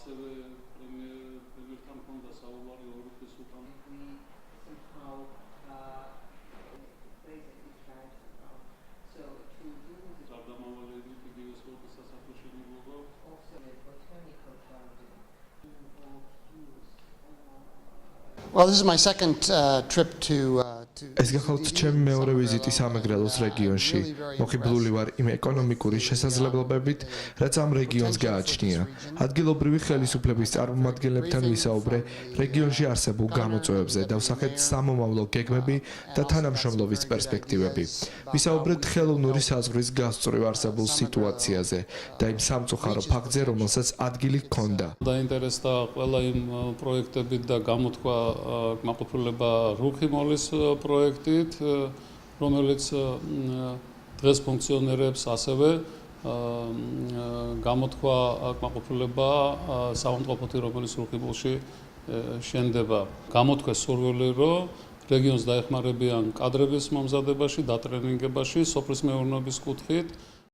ასევე პრემიერთან ჰქონდა საუბარი ორი თვის უკან. გარდამავალებით იგივე სპორტის სასახლეში მიღება. Well, this is my second trip to ეს გახლავთ ჩემი მეორე ვიზიტი სამეგრელოს რეგიონში. მოხიბლული ვარ იმ ეკონომიკური შესაძლებლობებით, რაც ამ რეგიონს გააჩნია. ადგილობრივი ხელისუფლების წარმომადგენლებთან ვისაუბრე რეგიონში არსებულ გამოწვევებზე, დავსახეთ სამომავლო გეგმები და თანამშრომლობის პერსპექტივები. ვისაუბრეთ ხელოვნური საზღვრის გასწვრივ არსებულ სიტუაციაზე და იმ სამწუხარო ფაქტზე, რომელსაც ადგილი ჰქონდა. დაინტერესდა ყველა იმ პროექტებით და გამოთქვა კმაყოფილება რუხიმოლის პროექტით, რომელიც დღეს ფუნქციონირებს, ასევე გამოთქვა კმაყოფილება საავადმყოფოთი, რომელიც რუხიმოლში შენდება. გამოთქვეს სურვილი, რომ რეგიონს დაეხმარებიან კადრების მომზადებაში, დატრენინგებაში, სოფლის მეურნეობის კუთხით.